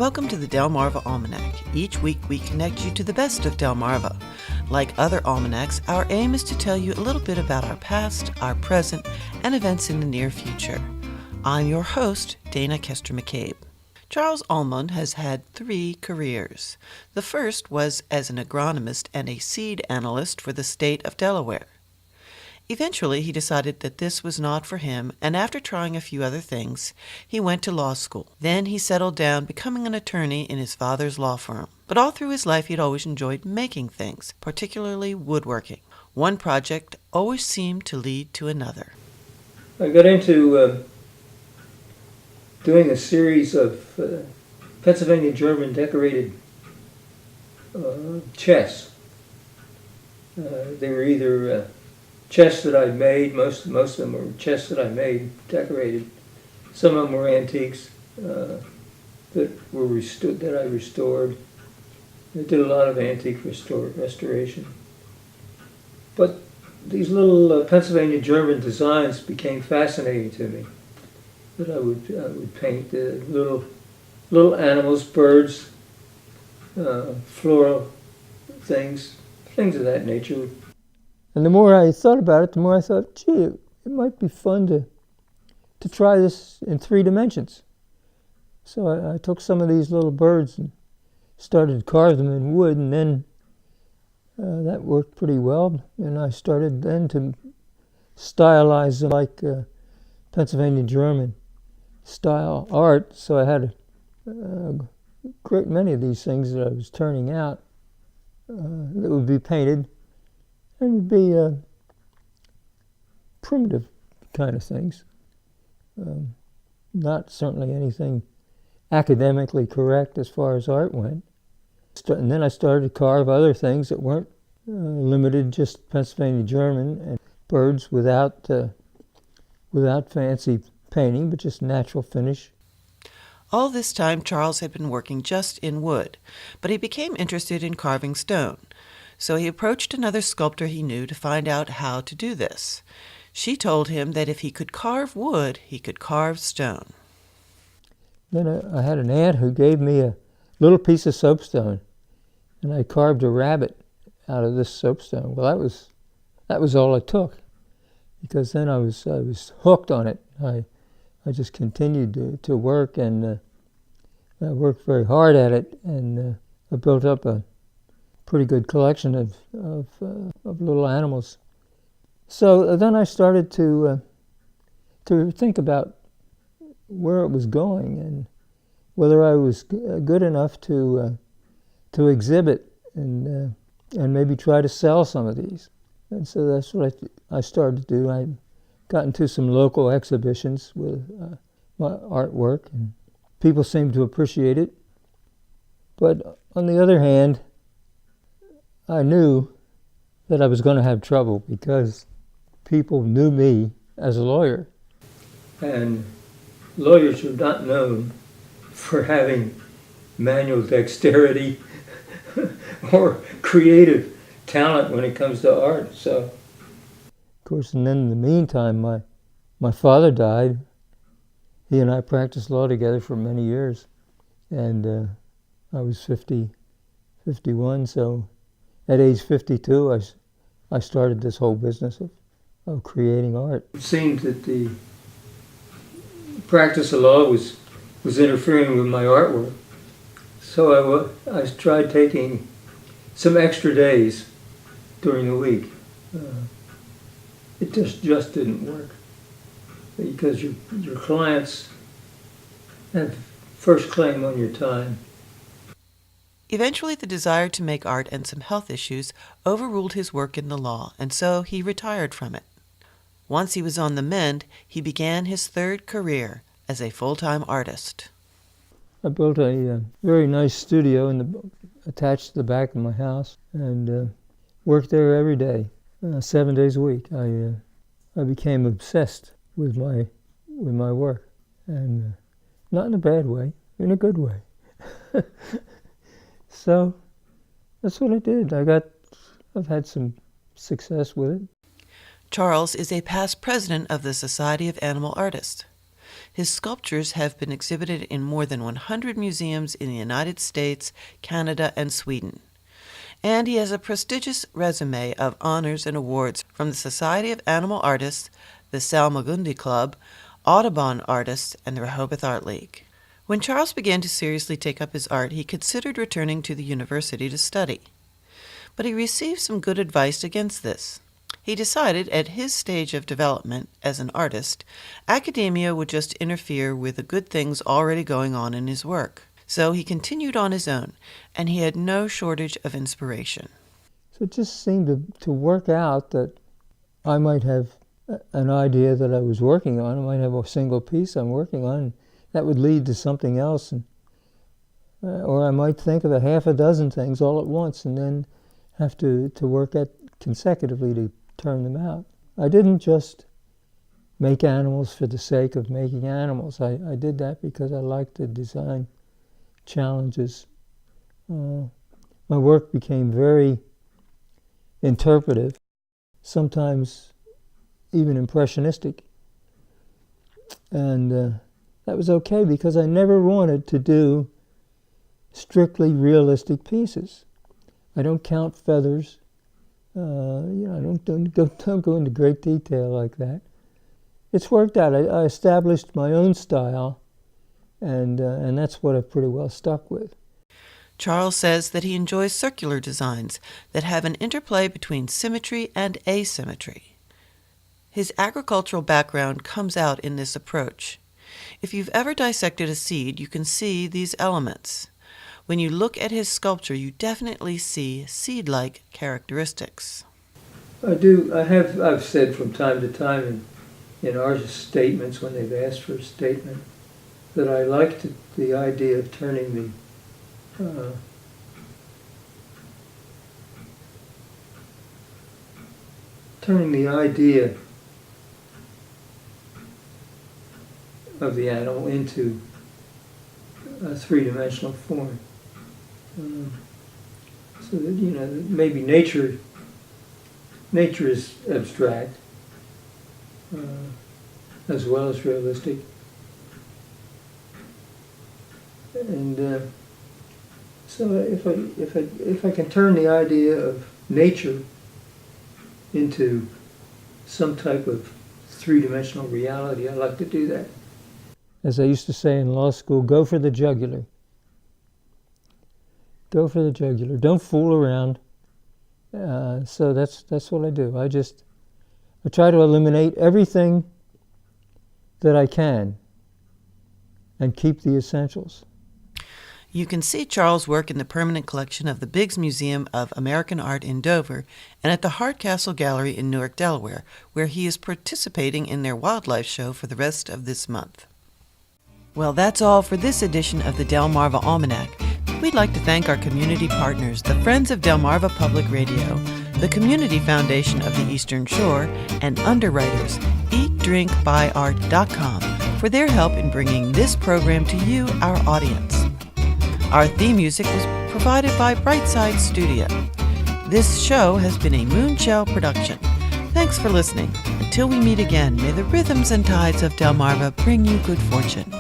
Welcome to the Delmarva Almanac. Each week we connect you to the best of Delmarva. Like other almanacs, our aim is to tell you a little bit about our past, our present, and events in the near future. I'm your host, Dana Kester McCabe. Charles Allmond has had 3 careers. The first was as an agronomist and a seed analyst for the state of Delaware. Eventually, he decided that this was not for him, and after trying a few other things, he went to law school. Then he settled down, becoming an attorney in his father's law firm. But all through his life, he'd always enjoyed making things, particularly woodworking. One project always seemed to lead to another. I got into doing a series of Pennsylvania German decorated chests. They were either chests that I'd made. Most of them were chests that I made, decorated. Some of them were antiques that I restored. I did a lot of antique restoration. But these little Pennsylvania German designs became fascinating to me. That I would paint little animals, birds, floral things of that nature. And the more I thought about it, the more I thought, gee, it might be fun to try this in 3 dimensions. So I took some of these little birds and started to carve them in wood, and then that worked pretty well. And I started then to stylize them like Pennsylvania German style art. So I had a great many of these things that I was turning out that would be painted. It would be primitive kind of things, not certainly anything academically correct as far as art went. And then I started to carve other things that weren't limited just Pennsylvania German, and birds without fancy painting, but just natural finish. All this time, Charles had been working just in wood, but he became interested in carving stone. So he approached another sculptor he knew to find out how to do this. She told him that if he could carve wood, he could carve stone. Then I had an aunt who gave me a little piece of soapstone, and I carved a rabbit out of this soapstone. Well, that was all it took, because then I was hooked on it. I just continued to work, and I worked very hard at it, and I built up a pretty good collection of little animals. So then I started to think about where it was going and whether I was good enough to exhibit and maybe try to sell some of these. And so that's what I started to do. I got into some local exhibitions with my artwork, and people seemed to appreciate it. But on the other hand, I knew that I was going to have trouble because people knew me as a lawyer. And lawyers are not known for having manual dexterity or creative talent when it comes to art. So, of course, and then in the meantime, my father died. He and I practiced law together for many years, and I was 51, so at age 52, I started this whole business of creating art. It seemed that the practice of law was interfering with my artwork. So I tried taking some extra days during the week. It just didn't work, because your clients have first claim on your time. Eventually, the desire to make art and some health issues overruled his work in the law, and so he retired from it. Once he was on the mend, he began his 3rd career as a full-time artist. I built a very nice studio attached to the back of my house, and worked there every day, 7 days a week. I became obsessed with my work, and not in a bad way, in a good way. So that's what I did. I've had some success with it. Charles is a past president of the Society of Animal Artists. His sculptures have been exhibited in more than 100 museums in the United States, Canada, and Sweden. And he has a prestigious resume of honors and awards from the Society of Animal Artists, the Salmagundi Club, Audubon Artists, and the Rehoboth Art League. When Charles began to seriously take up his art, he considered returning to the university to study. But he received some good advice against this. He decided at his stage of development as an artist, academia would just interfere with the good things already going on in his work. So he continued on his own, and he had no shortage of inspiration. So it just seemed to work out that I might have an idea that I was working on. I might have a single piece I'm working on. That would lead to something else. Or I might think of a half a dozen things all at once and then have to work at consecutively to turn them out. I didn't just make animals for the sake of making animals. I did that because I liked to design challenges. My work became very interpretive, sometimes even impressionistic. And that was okay because I never wanted to do strictly realistic pieces. I don't count feathers. I don't go into great detail like that. It's worked out. I established my own style, and that's what I've pretty well stuck with. Charles says that he enjoys circular designs that have an interplay between symmetry and asymmetry. His agricultural background comes out in this approach. If you've ever dissected a seed, you can see these elements. When you look at his sculpture, you definitely see seed-like characteristics. I've said from time to time in artist statements, when they've asked for a statement, that I liked the idea of turning the idea of the animal into a three-dimensional form. So that, maybe nature is abstract as well as realistic. And so if I can turn the idea of nature into some type of three-dimensional reality, I like to do that. As I used to say in law school, go for the jugular. Go for the jugular. Don't fool around. So that's what I do. I try to eliminate everything that I can and keep the essentials. You can see Charles' work in the permanent collection of the Biggs Museum of American Art in Dover and at the Hardcastle Gallery in Newark, Delaware, where he is participating in their wildlife show for the rest of this month. Well, that's all for this edition of the Delmarva Almanac. We'd like to thank our community partners, the Friends of Delmarva Public Radio, the Community Foundation of the Eastern Shore, and underwriters, eatdrinkbuyart.com, for their help in bringing this program to you, our audience. Our theme music was provided by Brightside Studio. This show has been a Moonshell production. Thanks for listening. Until we meet again, may the rhythms and tides of Delmarva bring you good fortune.